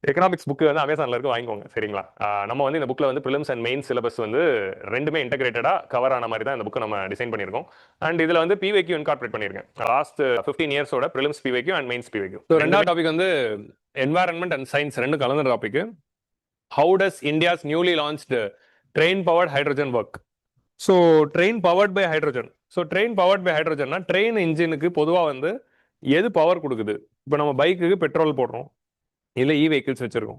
Economics book வந்து அமேசான்ல இருக்கு, வாங்கிக்கோங்க சரிங்களா. நம்ம வந்து இந்த புக்ல வந்து ப்ரிலிம்ஸ் அண்ட் மெயின் சிலபஸ் வந்து ரெண்டுமே இன்டகிரேட்டடா கவர் ஆன மாதிரி தான் இந்த புக் நம்ம டிசைன் பண்ணியிருக்கோம். அண்ட் இதுல வந்து பிவைக்யூ இன்கார்பரேட் பண்ணியிருக்கேன். லாஸ்ட் 15 இயர்ஸோட prelims PYQ and mains PYQ. So ரெண்டாவது டாபிக் வந்து என்வாரன்மெண்ட் அண்ட் சயின்ஸ் ரெண்டு கலந்த topic. How does India's newly launched train powered hydrogen work. So train powered by hydrogen. So train powered by ஹைட்ரஜன்னா train இன்ஜினுக்கு பொதுவாக வந்து எது பவர் கொடுக்குது? இப்போ நம்ம பைக்குக்கு பெட்ரோல் போடுறோம், இல்லை இ வெஹிக்கிள்ஸ் வச்சிருக்கோம்.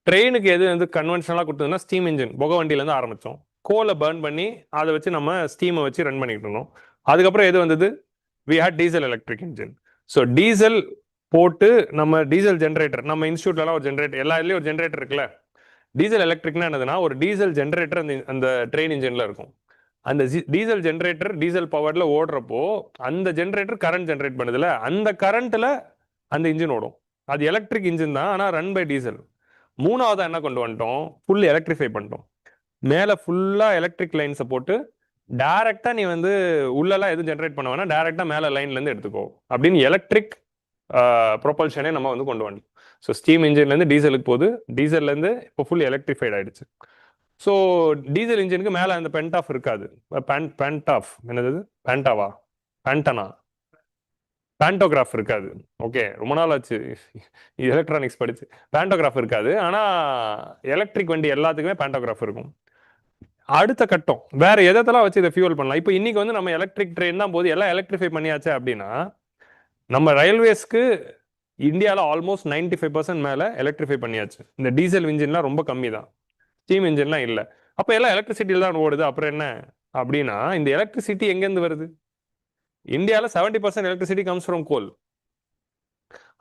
ட்ரெயினுக்கு எது வந்து கன்வென்ஷனலாக கொடுத்ததுன்னா ஸ்டீம் இன்ஜின், புகை வண்டியிலேருந்து ஆரம்பித்தோம். கோலை பர்ன் பண்ணி அதை வச்சு நம்ம ஸ்டீமை வச்சு ரன் பண்ணிட்டு இருந்தோம். அதுக்கப்புறம் எது வந்தது? We had diesel electric engine. So diesel போட்டு நம்ம டீசல் ஜென்ரேட்டர், நம்ம இன்ஸ்டியூட்லலாம் ஒரு ஜென்ரேட்டர், எல்லா இதுலேயும் ஒரு ஜென்ரேட்டர் இருக்குல்ல. டீசல் எலக்ட்ரிக்னா என்னதுன்னா ஒரு டீசல் ஜென்ரேட்டர் அந்த ட்ரெயின் இன்ஜின்ல இருக்கும். அந்த டீசல் ஜென்ரேட்டர் டீசல் பவர்ல ஓடுறப்போ அந்த ஜென்ரேட்டர் கரண்ட் ஜென்ரேட் பண்ணுதுல, அந்த கரண்ட்ல அந்த இன்ஜின் ஓடும். அது எலக்ட்ரிக் இன்ஜின் தான், ஆனால் ரன் பை டீசல். மூணாவதா என்ன கொண்டு வந்துட்டோம்? ஃபுல் எலக்ட்ரிஃபை பண்ணிட்டோம். மேலே ஃபுல்லாக எலக்ட்ரிக் லைன்ஸை போட்டு டைரக்டா நீ வந்து உள்ளெல்லாம் எதுவும் ஜென்ரேட் பண்ண வேணா, டைரக்டா மேலே லைன்லேருந்து எடுத்துக்கோ அப்படின்னு எலக்ட்ரிக் ப்ரொபல்ஷனே நம்ம வந்து கொண்டு வந்தோம். ஸோ ஸ்டீம் இன்ஜின்லேருந்து டீசலுக்கு போகுது, டீசல்லேருந்து இப்போ ஃபுல் எலக்ட்ரிஃபைட் ஆயிடுச்சு. ஸோ டீசல் இன்ஜினுக்கு மேலே அந்த பென்டாஃப் இருக்காது. பென்டாஃப் என்னது? பேண்டாவா? பேண்டனா? பேண்டோகிராஃப் இருக்காது. ஓகே, ரொம்ப நாள் ஆச்சு எலக்ட்ரானிக்ஸ் படிச்சு. பேண்டோகிராஃப் இருக்காது, ஆனால் எலக்ட்ரிக் வண்டி எல்லாத்துக்குமே பேண்டோகிராஃப் இருக்கும். அடுத்த கட்டம் வேற எதெல்லாம் வச்சு இதை ஃபியூல் பண்ணலாம். இப்போ இன்னைக்கு வந்து நம்ம எலக்ட்ரிக் ட்ரெயின் தான் போது, எல்லாம் எலக்ட்ரிஃபை பண்ணியாச்சு அப்படின்னா நம்ம ரயில்வேஸ்க்கு இந்தியாவில் ஆல்மோஸ்ட் 95% மேலே எலக்ட்ரிஃபை பண்ணியாச்சு. இந்த டீசல் இன்ஜின்லாம் ரொம்ப கம்மி தான், ஸ்டீம் இன்ஜின்லாம் இல்லை. அப்போ எல்லாம் எலக்ட்ரிசிட்டியில் தான் ஓடுது. அப்புறம் என்ன அப்படின்னா இந்த எலக்ட்ரிசிட்டி எங்கேருந்து வருது? இந்தியாவில் 70% எலக்ட்ரிசிட்டி கம்ஸ் ஃப்ரம் கோல்.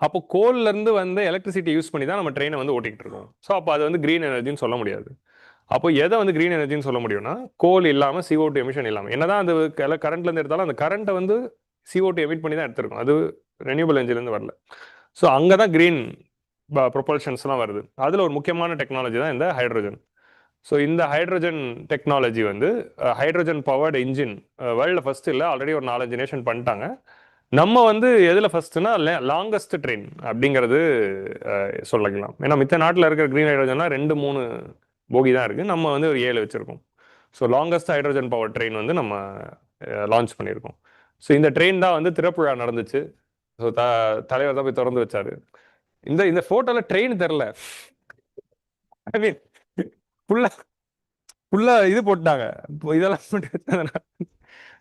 அப்போ கோல்ல இருந்து வந்து எலக்ட்ரிசிட்டி யூஸ் பண்ணி தான் நம்ம ட்ரெயினை வந்து ஓட்டிகிட்டு இருக்கோம். ஸோ அப்போ அது வந்து கிரீன் எனர்ஜின்னு சொல்ல முடியாது. அப்போ எதை வந்து கிரீன் எனர்ஜின்னு சொல்ல முடியும்னா கோல் இல்லாமல் CO2 எமிஷன் இல்லாமல். என்னதான் அந்த கரண்ட்லேருந்து எடுத்தாலும் அந்த கரண்ட்டை வந்து CO2 எமிட் பண்ணி தான் எடுத்திருக்கும், அது ரெனியூபிள் எனர்ஜிலேருந்து வரல. ஸோ அங்கே தான் கிரீன் ப்ரொபல்ஷன்ஸ்லாம் வருது. அதில் ஒரு முக்கியமான டெக்னாலஜி தான் இந்த ஹைட்ரஜன். ஸோ இந்த ஹைட்ரஜன் டெக்னாலஜி வந்து ஹைட்ரஜன் பவர்டு இன்ஜின் வேர்ல்டில் ஃபர்ஸ்ட் இல்லை, ஆல்ரெடி ஒரு 4-5 நேஷன் பண்ணிட்டாங்க. நம்ம வந்து எதில் ஃபர்ஸ்ட்னா லாங்கஸ்ட் ட்ரெயின் அப்படிங்கிறது சொல்லிக்கலாம். ஏன்னா மித்த நாட்டில் இருக்கிற கிரீன் ஹைட்ரஜன்லாம் 2-3 போகி தான் இருக்குது, நம்ம வந்து ஒரு 7 வச்சுருக்கோம். So longest hydrogen power train வந்து நம்ம லான்ச் பண்ணியிருக்கோம். ஸோ இந்த ட்ரெயின் தான் வந்து திறப்புழா நடந்துச்சு. ஸோ தலைவர் தான் போய் திறந்து வச்சாரு. இந்த ஃபோட்டோவில் ட்ரெயின் தெரில, ஐ மீன் ஃபுல்லா இது போட்டாங்க இதெல்லாம் போட்டு.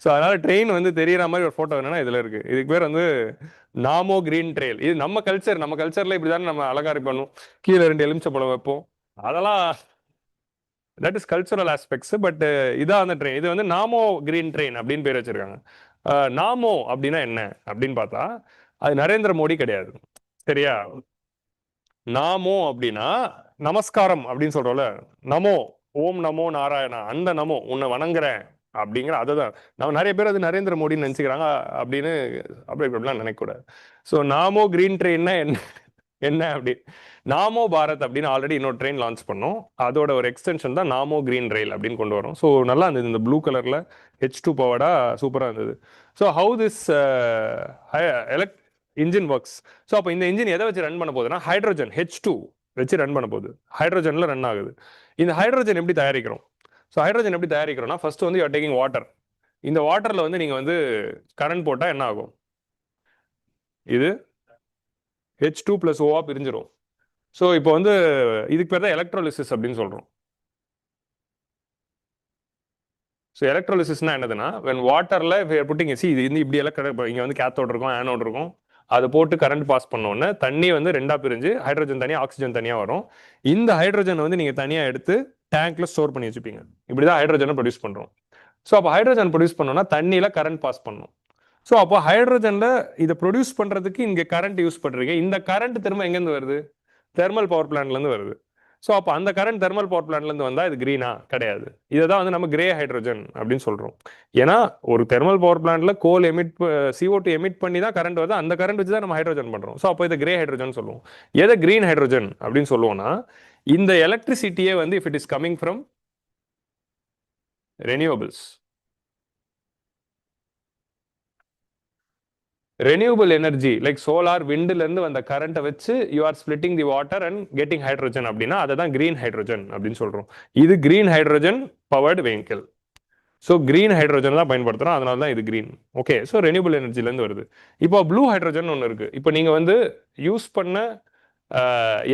ஸோ அதனால ட்ரெயின் வந்து தெரியற மாதிரி ஒரு ஃபோட்டோ என்னன்னா இதில் இருக்கு. இதுக்கு பேர் வந்து நாமோ கிரீன் ட்ரெயில். இது நம்ம கல்ச்சர், நம்ம கல்ச்சர்ல இப்படி தானே நம்ம அலங்காரி பண்ணுவோம், கீழே 2 எலுமிச்சை பழம் வைப்போம், அதெல்லாம் that is cultural aspects. But இதான் அந்த ட்ரெயின். இது வந்து நாமோ கிரீன் ட்ரெயின் அப்படின்னு பேர் வச்சிருக்காங்க. நாமோ அப்படின்னா என்ன அப்படின்னு பார்த்தா அது நரேந்திர மோடி கிடையாது, சரியா? நாமோ அப்படின்னா நமஸ்காரம் அப்படின்னு சொல்றோம்ல, நமோ, ஓம் நமோ நாராயணா, அந்த நமோ உன்னை வணங்குறேன் அப்படிங்கிற அதுதான். நம்ம நிறைய பேர் அது நரேந்திர மோடின்னு நினைச்சுக்கிறாங்க, அப்படின்னு அப்படிலாம் நினைக்கக்கூடாது. ஸோ நாமோ கிரீன் ட்ரெயின்னா என்ன என்ன அப்படி நாமோ பாரத் அப்படின்னு ஆல்ரெடி இன்னொரு ட்ரெயின் லான்ச் பண்ணோம், அதோட ஒரு எக்ஸ்டென்ஷன் தான் நாமோ கிரீன் ரயில் அப்படின்னு கொண்டு வரோம். ஸோ நல்லா இருந்தது, இந்த ப்ளூ கலர்ல H2 பவர்டா சூப்பராக இருந்தது. So how this engine works. So அப்போ இந்த இன்ஜின் எதை வச்சு ரன் பண்ண போகுதுன்னா ஹைட்ரஜன் H2 வச்சு ரன் பண்ண போகுது, ஹைட்ரஜன்ல ரன் ஆகுது. இந்த ஹைட்ரஜன் எப்படி தயாரிக்கிறோம்? ஸோ ஹைட்ரஜன் எப்படி தயாரிக்கிறோம்னா ஃபர்ஸ்ட் வந்து யூஆர் டேக்கிங் வாட்டர். இந்த வாட்டர்ல வந்து நீங்க வந்து கரண்ட் போட்டால் என்ன ஆகும்? இது H2 + O பிரிஞ்சிடும். ஸோ இப்போ வந்து இதுக்கு பேர் தான் எலக்ட்ரோலிசிஸ் அப்படின்னு சொல்றோம். ஸோ எலக்ட்ரோலிசிஸ்னா என்னதுன்னா வென் வாட்டர்ல புட்டிங் இது இப்படி இங்கே வந்து கேத்தோட் இருக்கும், ஆனோட் இருக்கும், அதை போட்டு கரண்ட் பாஸ் பண்ணோன்னே தண்ணி வந்து 2ஆ பிரிஞ்சு ஹைட்ரஜன் தனியாக ஆக்சிஜன் தனியாக வரும். இந்த ஹைட்ரஜன் வந்து நீங்கள் தனியாக எடுத்து டேங்க்ல ஸ்டோர் பண்ணி வச்சுப்பீங்க. இப்படிதான் ஹைட்ரஜனை ப்ரொடியூஸ் பண்ணுறோம். ஸோ அப்போ ஹைட்ரஜன் ப்ரொடியூஸ் பண்ணோம்னா தண்ணியில் கரண்ட் பாஸ் பண்ணணும். ஸோ அப்போ ஹைட்ரஜனில் இதை ப்ரொடியூஸ் பண்ணுறதுக்கு இங்கே கரண்ட் யூஸ் பண்ணுறீங்க. இந்த கரண்ட் திரும்ப எங்கேருந்து வருது? தெர்மல் பவர் பிளான்ட்லேருந்து வருது. ஸோ அப்போ அந்த கரண்ட் தெர்மல் பவர் பிளான்ட்லேருந்து வந்தால் இது கிரீனா? கிடையாது. இதை தான் வந்து நம்ம கிரே ஹைட்ரஜன் அப்படின்னு சொல்கிறோம். ஏன்னா ஒரு தெர்மல் பவர் பிளான்ட்ல கோல் CO2 எமிட் பண்ணி தான் கரண்ட் வருது, அந்த கரண்ட் வச்சு தான் நம்ம ஹைட்ரஜன் பண்ணுறோம். ஸோ அப்போ இதை கிரே ஹைட்ரஜன் சொல்லுவோம். எதை கிரீன் ஹைட்ரஜன் அப்படின்னு சொல்லுவோம்னா இந்த எலக்ட்ரிசிட்டியே வந்து if it is coming from renewables. Renewable energy like solar விண்ட்ல இருந்து வந்த கரண்ட்டை வச்சு you are splitting the water and getting hydrogen அப்படின்னா அதை தான் கிரீன் ஹைட்ரோஜன் அப்படின்னு சொல்றோம். இது green hydrogen powered vehicle. So green hydrogen தான் பயன்படுத்துறோம், அதனால தான் இது கிரீன். ஓகே, ஸோ ரெனியூபிள் எனர்ஜிலேருந்து வருது. இப்போ ப்ளூ ஹைட்ரோஜன் ஒன்று இருக்கு. இப்போ நீங்க வந்து யூஸ் பண்ண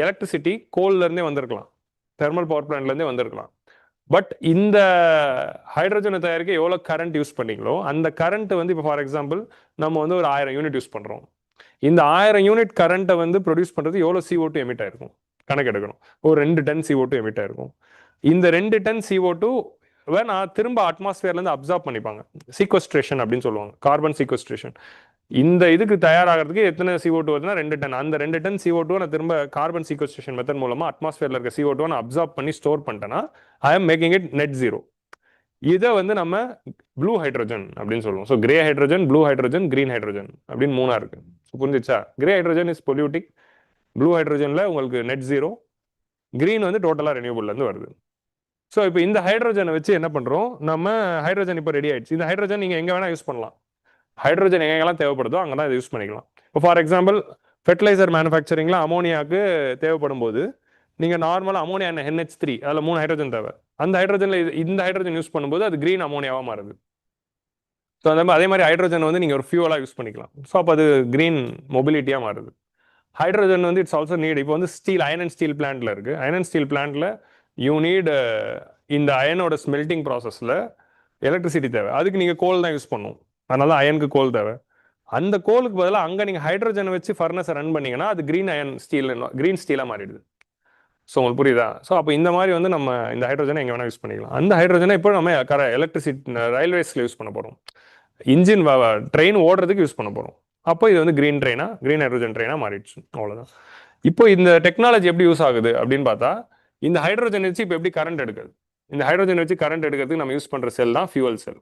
எலக்ட்ரிசிட்டி கோல்ல இருந்தே வந்திருக்கலாம், தெர்மல் பவர் பிளான்ட்ல இருந்தே வந்திருக்கலாம். பட் இந்த ஹைட்ரோஜனை தயாரிக்க எவ்வளோ கரண்ட் யூஸ் பண்ணீங்களோ அந்த கரண்ட் வந்து இப்போ ஃபார் எக்ஸாம்பிள் நம்ம வந்து ஒரு 1000 யூனிட் யூஸ் பண்ணுறோம். இந்த 1000 யூனிட் கரண்ட்டை வந்து ப்ரொடியூஸ் பண்ணுறது எவ்வளோ CO2 எமிட் ஆயிருக்கும் கணக்கு எடுக்கணும். ஒரு 2 டன் CO2 எமிட் ஆயிருக்கும். இந்த 2 டன் CO2 வேணா திரும்ப அட்மாஸ்பியர்லேருந்து அப்சார்ப் பண்ணிப்பாங்க, சீக்வஸ்ட்ரேஷன் அப்படின்னு சொல்லுவாங்க, கார்பன் சீக்வஸ்ட்ரேஷன். இந்த இதுக்கு தயாராகிறதுக்கு எத்தனை CO2 வருதுன்னா 2 டன். அந்த 2 டன் CO2 நான் திரும்ப கார்பன் சீக்வஸ்ட்ரேஷன் மெத்தட் மூலமா அட்மாஸ்பியர்ல இருக்க CO2 நான் அப்சார்ப் பண்ணி ஸ்டோர் பண்ணிட்டேன்னா I am making it net zero. இதை வந்து நம்ம ப்ளூ ஹைட்ரோஜன் அப்படின்னு சொல்லுவோம். So grey hydrogen, blue hydrogen, green hydrogen அப்படின்னு 3 இருக்கு. புரிஞ்சிச்சா? கிரே ஹைட்ரோஜன் இஸ் பொல்யூட்டிக், ப்ளூ ஹைட்ரோஜன்ல உங்களுக்கு நெட் ஜீரோ, கிரீன் வந்து டோட்டலா ரெனியூபிள்ல இருந்து வருது. ஸோ இப்போ இந்த ஹைட்ரோஜனை வச்சு என்ன பண்றோம், நம்ம ஹைட்ரோஜன் இப்போ ரெடி ஆயிடுச்சு. இந்த ஹைட்ரோஜன் நீங்க எங்க வேணா யூஸ் பண்ணலாம். ஹைட்ரோஜன் எங்கெல்லாம் தேவைப்படுதோ அங்கே தான் இதை யூஸ் பண்ணிக்கலாம். இப்போ ஃபார் எக்ஸாம்பிள் ஃபெர்டிலைசர் மேனுஃபேக்சரிங்ல அமோனியாவுக்கு தேவைப்படும் போது நீங்கள் நார்மலாக அமோனியா NH3 அதில் 3 ஹைட்ரோஜன் தேவை. அந்த ஹைட்ரோஜனில் இந்த ஹைட்ரோஜன் யூஸ் பண்ணும்போது அது கிரீன் அமோனியாவாக மாறுது. ஸோ அதே மாதிரி ஹைட்ரோஜன் வந்து நீங்கள் ஒரு ஃபியூவலாக யூஸ் பண்ணிக்கலாம். ஸோ அப்போ அது கிரீன் மொபிலிட்டியாக மாறுது. ஹைட்ரோஜன் வந்து இட்ஸ் ஆல்சோ நீட். இப்போ வந்து ஸ்டீல், அயன் அண்ட் ஸ்டீல் பிளான்ட்ல இருக்கு. அயன் அண்ட் ஸ்டீல் பிளான்ட்ல யூ நீட் இந்த அயனோட ஸ்மெல்டிங் ப்ராசஸில் எலக்ட்ரிசிட்டி தேவை. அதுக்கு நீங்கள் கோல் தான் யூஸ் பண்ணும், அதனால அயனுக்கு கோல் தேவை. அந்த கோலுக்கு பதிலாக அங்கே நீங்கள் ஹைட்ரோஜனை வச்சு ஃபர்னஸை ரன் பண்ணீங்கன்னா அது கிரீன் அயன் ஸ்டீல், கிரீன் ஸ்டீலாக மாறிடுது. ஸோ உங்களுக்கு புரியுதா? ஸோ அப்போ இந்த மாதிரி வந்து நம்ம இந்த ஹைட்ரோஜனை எங்கே வேணால் யூஸ் பண்ணிக்கலாம். அந்த ஹைட்ரோஜனை இப்போ நம்ம எலக்ட்ரிசிட்டி ரயில்வேஸில் யூஸ் பண்ண போகிறோம், இன்ஜின் ட்ரெயின் ஓடுறதுக்கு யூஸ் பண்ண போகிறோம். அப்போ இது வந்து கிரீன் ட்ரெயினாக, கிரீன் ஹைட்ரோஜன் ட்ரெயினாக மாறிடுச்சு. அவ்வளோதான். இப்போ இந்த டெக்னாலஜி எப்படி யூஸ் ஆகுது அப்படின்னு பார்த்தா, இந்த ஹைட்ரோஜன் வச்சு இப்போ எப்படி கரண்ட் எடுக்குது, இந்த ஹைட்ரோஜன் வச்சு கரண்ட் எடுக்கிறதுக்கு நம்ம யூஸ் பண்ணுற செல் தான் ஃபியூவல் செல்.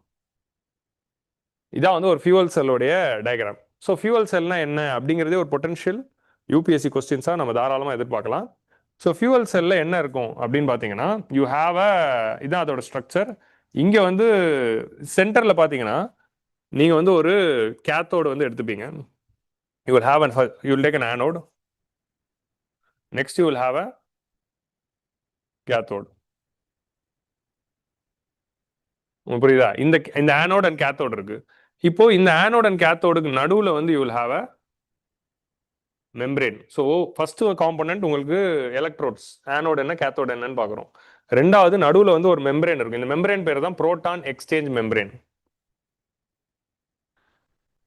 இதான் வந்து ஒரு ஃபியூவல் செல்லுடைய டயக்ராம். ஸோ ஃபியூவல் செல்னா என்ன அப்படிங்கிறதே ஒரு பொட்டன்ஷியல் UPSC கொஸ்டின்ஸாக நம்ம தாராளமாக எதிர்பார்க்கலாம். ஸோ ஃபியூவல் செல்லில் என்ன இருக்கும் அப்படின்னு பார்த்தீங்கன்னா, யூ ஹாவ் இதான் அதோட ஸ்ட்ரக்சர். இங்கே வந்து சென்டரில் பார்த்தீங்கன்னா நீங்கள் வந்து ஒரு கேத்தோடு வந்து எடுத்துப்பீங்க. You will have you will take an anode, next you will have a cathode. புரியுதா? இந்த ஆனோட் அண்ட் கேத்தோடு இருக்கு. இப்போ இந்த ஆனோட் அண்ட் கேத்தோடுக்கு நடுவில் வந்து you will have a membrane. So first component உங்களுக்கு எலக்ட்ரோட்ஸ், ஆனோட் என்ன கேத்தோட் என்னன்னு பார்க்குறோம். ரெண்டாவது நடுவில் வந்து ஒரு மெம்பரேன் இருக்கும். இந்த மெம்பரேன் பேர் தான் புரோட்டான் எக்ஸ்சேஞ்ச் மெம்பரேன்.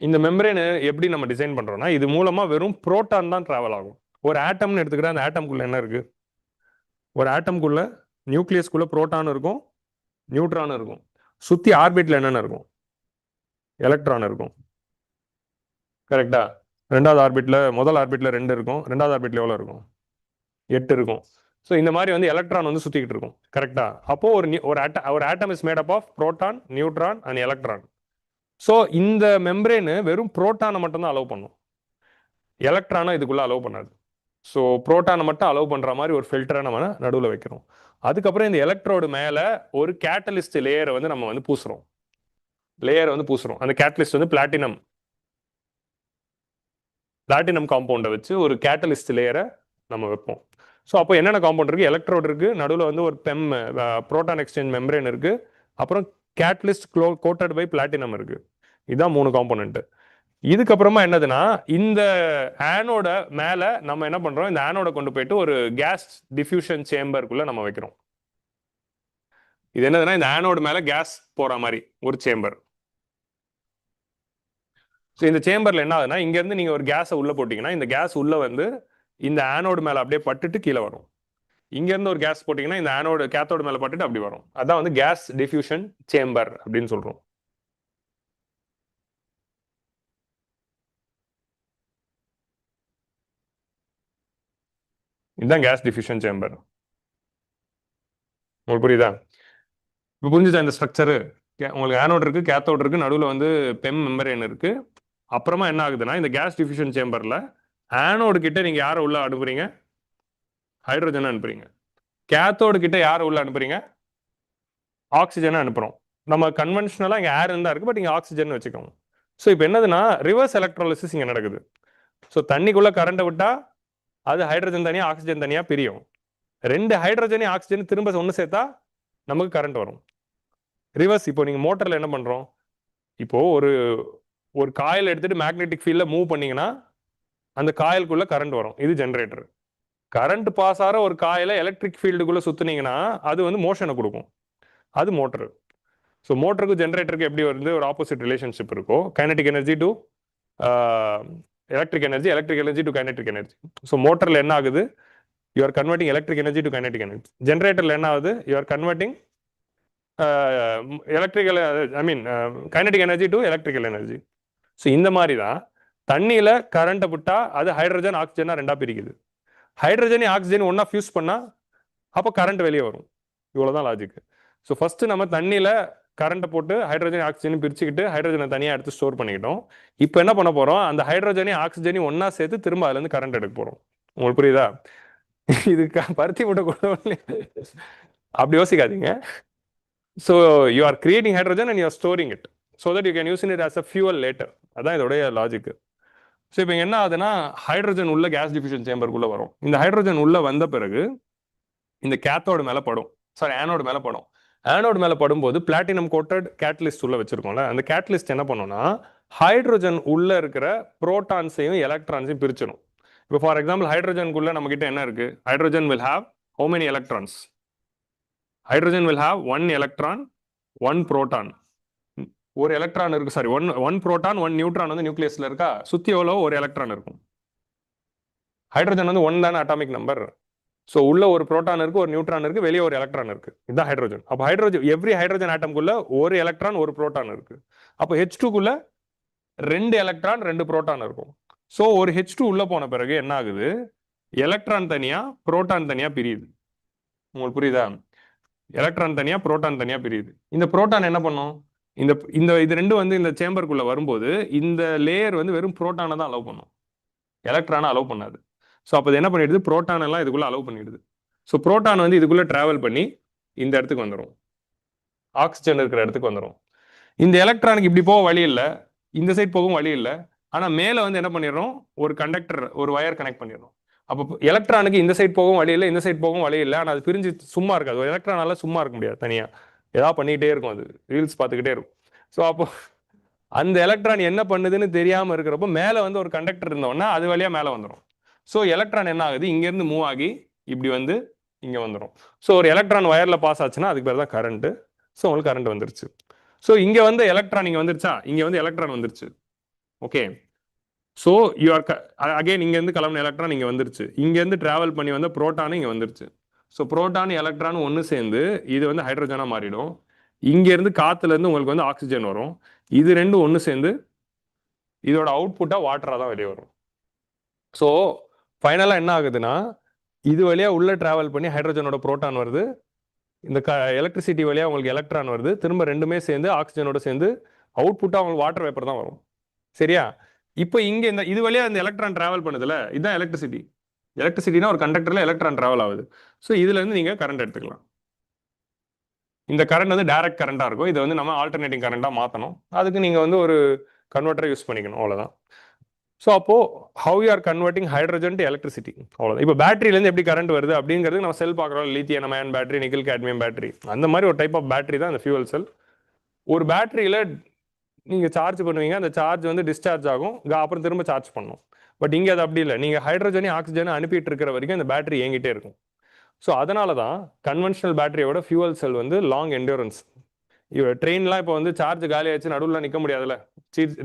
இந்த மெம்பரேன் எப்படி நம்ம டிசைன் பண்றோம்னா, இது மூலமா வெறும் புரோட்டான் தான் டிராவல் ஆகும். ஒரு ஆட்டம்னு எடுத்துக்கிட்டா அந்த ஆட்டம்குள்ள என்ன இருக்கு, ஒரு ஆட்டம்குள்ள நியூக்ளியஸ்குள்ள புரோட்டான் இருக்கும், நியூட்ரான் இருக்கும். சுத்தி ஆர்பிட்ல என்னென்ன இருக்கும், எலக்ட்ரான் இருக்கும். கரெக்டா? ரெண்டாவது ஆர்பிட்ல, முதல் ஆர்பிட்ல 2 இருக்கும், ரெண்டாவது ஆர்பிட்ல எவ்வளவு இருக்கும், 8 இருக்கும். ஸோ இந்த மாதிரி வந்து எலக்ட்ரான் வந்து சுத்திக்கிட்டு இருக்கும். கரெக்டா? அப்போ ஒரு atom is made up of proton, neutron and electron. So இந்த மெம்பரேனு வெறும் புரோட்டானை மட்டும் தான் அலோவ் பண்ணும், எலக்ட்ரானை இதுக்குள்ள அலோவ் பண்ணாது. ஸோ புரோட்டானை மட்டும் அலோவ் பண்ற மாதிரி ஒரு ஃபில்டரை நம்ம நடுவில் வைக்கிறோம். அதுக்கப்புறம் இந்த எலக்ட்ரோடு மேல ஒரு கேட்டலிஸ்ட் லேயரை வந்து நம்ம வந்து பூசுறோம், அந்த கேட்டலிஸ்ட் வந்து பிளாட்டினம் காம்பவுண்டை வச்சு ஒரு கேட்டலிஸ்ட் லேயரை நம்ம வைப்போம். ஸோ அப்போ என்னென்ன காம்பவுண்ட் இருக்கு, எலக்ட்ரோடு இருக்கு, நடுவில் வந்து ஒரு புரோட்டான் எக்ஸ்சேஞ்ச் மெம்பரேன் இருக்கு, அப்புறம் கேட்டலிஸ்ட் கோட்டட் பை பிளாட்டினம் இருக்கு. இதுதான் 3 காம்பனன்ட். இதுக்கப்புறமா என்னதுன்னா, இந்த ஆனோட மேல நம்ம என்ன பண்றோம், இந்த ஆனோட கொண்டு போயிட்டு ஒரு கேஸ் டிஃப்யூஷன் சேம்பருக்குள்ள நம்ம வைக்கிறோம். இது என்னதுன்னா, இந்த ஆனோடு மேல கேஸ் போற மாதிரி ஒரு சேம்பர். ஸோ இந்த சேம்பர்ல என்ன ஆகுதுன்னா, இங்க இருந்து நீங்க ஒரு கேஸை உள்ள போட்டீங்கன்னா இந்த கேஸ் உள்ள வந்து இந்த ஆனோடு மேல அப்படியே பட்டுட்டு கீழே வரும். இங்க இருந்து ஒரு கேஸ் போட்டீங்கன்னா இந்த ஆனோடு கேத்தோடு மேல பட்டுட்டு அப்படி வரும். அதான் வந்து கேஸ் டிஃப்யூஷன் சேம்பர் அப்படின்னு சொல்றோம். இதுதான் கேஸ் டிஃப்யூஷன் சேம்பர். உங்களுக்கு புரியுதா? இப்போ புரிஞ்சுதா இந்த ஸ்ட்ரக்சரு? உங்களுக்கு ஆனோட் இருக்கு, கேத்தோட் இருக்கு, நடுவில் வந்து பெம் மெம்பரேன் இருக்கு. அப்புறமா என்ன ஆகுதுன்னா, இந்த கேஸ் டிஃப்யூஷன் சேம்பர்ல ஆனோடு கிட்ட நீங்க யாரை உள்ள அனுப்புறீங்க, ஹைட்ரோஜனை அனுப்புறீங்க. கேத்தோடு கிட்ட யாரை உள்ள அனுப்புறீங்க, ஆக்சிஜனை அனுப்புறோம். நம்ம கன்வென்ஷனலா இங்க ஏர் இருந்தா இருக்கு, பட் இங்க ஆக்சிஜன் வச்சுக்கோங்க. ஸோ இப்போ என்னதுன்னா ரிவர்ஸ் எலக்ட்ராலிசிஸ் இங்கே நடக்குது. ஸோ தண்ணிக்குள்ள கரண்ட்டை விட்டா அது ஹைட்ரஜன் தனியாக ஆக்சிஜன் தனியாக பிரியும். 2 ஹைட்ரஜனையும் ஆக்சிஜன் திரும்ப ஒன்று சேர்த்தா நமக்கு கரண்ட் வரும். ரிவர்ஸ் இப்போ நீங்கள் மோட்டரில் என்ன பண்ணுறோம், இப்போ ஒரு ஒரு காயில் எடுத்துட்டு மேக்னெட்டிக் ஃபீல்டில் மூவ் பண்ணீங்கன்னா அந்த காயிலுக்குள்ள கரண்ட் வரும். இது ஜென்ரேட்டர். கரண்ட் பாஸ் ஆகிற ஒரு காயில எலக்ட்ரிக் ஃபீல்டுக்குள்ள சுத்துனீங்கன்னா அது வந்து மோஷனை கொடுக்கும். அது மோட்டர். ஸோ மோட்டருக்கு ஜென்ரேட்டருக்கு எப்படி வந்து ஒரு ஆப்போசிட் ரிலேஷன்ஷிப் இருக்கும். Kinetic energy to electric energy, electric energy to kinetic energy. So மோட்டரில் என்ன ஆகுது, you are converting electric energy to kinetic energy. ஜென்ரேட்டரில் என்ன ஆகுது, you are converting electrical I mean kinetic energy to electrical energy. So இந்த மாதிரி தான் தண்ணியில் கரண்ட்டை விட்டா அது ஹைட்ரஜன் ஆக்சிஜனாக ரெண்டாக பிரிக்குது. ஹைட்ரஜனையும் ஆக்சிஜன் ஒன்றா ஃபியூஸ் பண்ணால் அப்போ கரண்ட் வெளியே வரும். இவ்வளோதான் லாஜிக். ஸோ ஃபஸ்ட்டு நம்ம தண்ணியில் கரண்ட்டை போட்டு ஹைட்ரஜன் ஆக்சிஜன் பிரிச்சுக்கிட்டு ஹைட்ரஜனை தனியாக எடுத்து ஸ்டோர் பண்ணிக்கிட்டோம். இப்போ என்ன பண்ண போகிறோம், அந்த ஹைட்ரஜனையும் ஆக்சிஜனையும் ஒன்றா சேர்த்து திரும்ப அதுலேருந்து கரண்ட் எடுக்க போகிறோம். உங்களுக்கு புரியுதா? இது பருத்தி போட்ட கூட அப்படி யோசிக்காதீங்க. So you are creating hydrogen and you are storing it so that you can use it as a fuel later. அதான் இதோடைய லாஜிக். ஸோ இப்போ என்ன ஆகுதுன்னா ஹைட்ரஜன் உள்ள கேஸ் டிஃப்யூஷன் சேம்பருக்குள்ளே வரும். இந்த ஹைட்ரஜன் உள்ள வந்த பிறகு இந்த கேத்தோடு மேலே படும், சாரி ஆனோடு மேலே படும். ஆனோடு மேலே படும்போது பிளாட்டினம் கோட்டட் கேட்டலிஸ்ட் உள்ள வச்சிருக்கோம்ல, அந்த கேட்டலிஸ்ட் என்ன பண்ணும்னா ஹைட்ரஜன் உள்ள இருக்கிற புரோட்டான்ஸையும் எலக்ட்ரான்ஸையும் பிரிச்சிடும். இப்போ ஃபார் எக்ஸாம்பிள் ஹைட்ரஜனுக்குள்ள நம்ம கிட்ட என்ன இருக்கு, hydrogen will have how many electrons, hydrogen will have 1 electron 1 proton. ஒரு எலக்ட்ரான் இருக்கு, சாரி ஒன் புரோட்டான் 1 நியூட்ரான் வந்து நியூக்ளியஸ்ல இருக்கா, சுத்தி எவ்வளோ ஒரு எலக்ட்ரான் இருக்கும். ஹைட்ரஜன் வந்து 1 தானே அட்டாமிக் நம்பர். ஸோ உள்ள ஒரு புரோட்டான் இருக்கு, ஒரு நியூட்ரான் இருக்கு, வெளியே ஒரு எலக்ட்ரான் இருக்கு. இதுதான் ஹைட்ரஜன். அப்போ ஹைட்ரஜன் எவ்ரி ஹைட்ரஜன் ஆட்டம்குள்ள ஒரு எலக்ட்ரான் ஒரு புரோட்டான் இருக்கு. அப்போ H2குள்ள 2 எலக்ட்ரான் 2 புரோட்டான் இருக்கும். ஸோ ஒரு H2 உள்ள போன பிறகு என்ன ஆகுது, எலக்ட்ரான் தனியா புரோட்டான் தனியா பிரியுது. உங்களுக்கு புரியுதா? எலக்ட்ரான் தனியா புரோட்டான் தனியா பிரியுது. இந்த புரோட்டான் என்ன பண்ணும், இந்த இந்த இது ரெண்டும் வந்து இந்த சேம்பருக்குள்ள வரும்போது இந்த லேயர் வந்து வெறும் புரோட்டானை தான் அலோவ் பண்ணும், எலக்ட்ரானை அலோவ் பண்ணாது. ஸோ அப்போ என்ன பண்ணிடுது, புரோட்டான் எல்லாம் இதுக்குள்ள அலோவ் பண்ணிடுது. ஸோ புரோட்டான் வந்து இதுக்குள்ள டிராவல் பண்ணி இந்த இடத்துக்கு வந்துடும், ஆக்சிஜன் இருக்கிற இடத்துக்கு வந்துடும். இந்த எலக்ட்ரானுக்கு இப்படி போக வழி இல்லை, இந்த சைட் போகவும் வழி இல்லை. ஆனால் மேலே வந்து என்ன பண்ணிடுறோம், ஒரு கண்டக்டர் ஒரு வயர் கனெக்ட் பண்ணிடுறோம். அப்போ எலக்ட்ரானுக்கு இந்த சைட் போகவும் வழி இல்லை, இந்த சைட் போகவும் வழி இல்லை. ஆனால் அது பிரிஞ்சு சும்மா இருக்காது. ஒரு எலக்ட்ரானால சும்மா இருக்க முடியாது, தனியாக ஏதாவது பண்ணிக்கிட்டே இருக்கும், அது ரீல்ஸ் பார்த்துக்கிட்டே இருக்கும். ஸோ அப்போ அந்த எலக்ட்ரான் என்ன பண்ணுதுன்னு தெரியாமல் இருக்கிறப்போ மேலே வந்து ஒரு கண்டக்டர் இருந்தோன்னா அது வழியாக மேலே வந்துடும். ஸோ எலக்ட்ரான் என்ன ஆகுது, இங்கேருந்து மூவ் ஆகி இப்படி வந்து இங்கே வந்துடும். ஸோ ஒரு எலக்ட்ரான் வயரில் பாஸ் ஆச்சுன்னா அதுக்கு பேர் தான் கரண்ட்டு. ஸோ உங்களுக்கு கரண்ட் வந்துருச்சு. ஸோ இங்கே வந்து எலக்ட்ரான் இங்கே வந்துருச்சா, இங்கே வந்து எலக்ட்ரான் வந்துருச்சு. Okay, so you are again இங்கேருந்து கிளம்பின எலக்ட்ரான் இங்கே வந்துருச்சு, இங்கேருந்து ட்ராவல் பண்ணி வந்த புரோட்டானும் இங்கே வந்துருச்சு. ஸோ புரோட்டான் எலக்ட்ரான் ஒன்று சேர்ந்து இது வந்து ஹைட்ரஜனாக மாறிடும். இங்கேருந்து காற்றுலேருந்து உங்களுக்கு வந்து ஆக்சிஜன் வரும். இது ரெண்டும் ஒன்று சேர்ந்து இதோட அவுட்புட்டாக வாட்டராக தான் வெளியே வரும். ஸோ ஃபைனலாக என்ன ஆகுதுன்னா இது வழியாக உள்ளே ட்ராவல் பண்ணி ஹைட்ரஜனோட புரோட்டான் வருது, இந்த எலக்ட்ரிசிட்டி வழியாக உங்களுக்கு எலக்ட்ரான் வருது, திரும்ப ரெண்டுமே சேர்ந்து ஆக்சிஜனோட சேர்ந்து அவுட்புட்டாக உங்களுக்கு வாட்டர் வேப்பர் தான் வரும். சரியா? இப்போ இங்கே இந்த இது வழியாக இந்த எலக்ட்ரான் ட்ராவல் பண்ணுதுல, இதுதான் எலக்ட்ரிசிட்டி. எலக்ட்ரிசிட்டினா ஒரு கண்டக்டரில் எலக்ட்ரான் ட்ராவல் ஆகுது. ஸோ இதுலேருந்து நீங்கள் கரண்ட் எடுத்துக்கலாம். இந்த கரண்ட் வந்து டைரக்ட் கரண்டாக இருக்கும். இதை வந்து நம்ம ஆல்டர்னேட்டிங் கரண்டாக மாற்றணும். அதுக்கு நீங்கள் வந்து ஒரு கன்வெர்ட்டரை யூஸ் பண்ணிக்கணும், அவ்வளோதான். ஸோ அப்போ how you are converting hydrogen to electricity, அவ்வளோதான். இப்போ பேட்டரியிலேருந்து எப்படி கரண்ட் வருது அப்படிங்கிறது நம்ம செல் பார்க்குறோம், lithium ion battery, nickel cadmium battery, அந்த மாதிரி ஒரு டைப் ஆஃப் பேட்டரி தான் அந்த ஃபியூவல் செல். ஒரு பேட்டரியில் நீங்கள் சார்ஜ் பண்ணுவீங்க, அந்த சார்ஜ் வந்து டிஸ்சார்ஜ் ஆகும், அப்புறம் திரும்ப சார்ஜ் பண்ணணும். பட் இங்கே அது அப்படி இல்லை, நீங்கள் ஹைட்ரஜனையும் ஆக்சிஜனும் அனுப்பிட்டு இருக்கிற வரைக்கும் அந்த பேட்டரி இயங்கிட்டே இருக்கும். ஸோ அதனால தான் கன்வென்ஷனல் பேட்டரியோட ஃபியூவல் செல் வந்து லாங் என்டூரன்ஸ். ட்ரெயின்லாம் இப்போ வந்து சார்ஜ் காலி ஆச்சு நடுவில் நிற்க முடியாதுல்ல,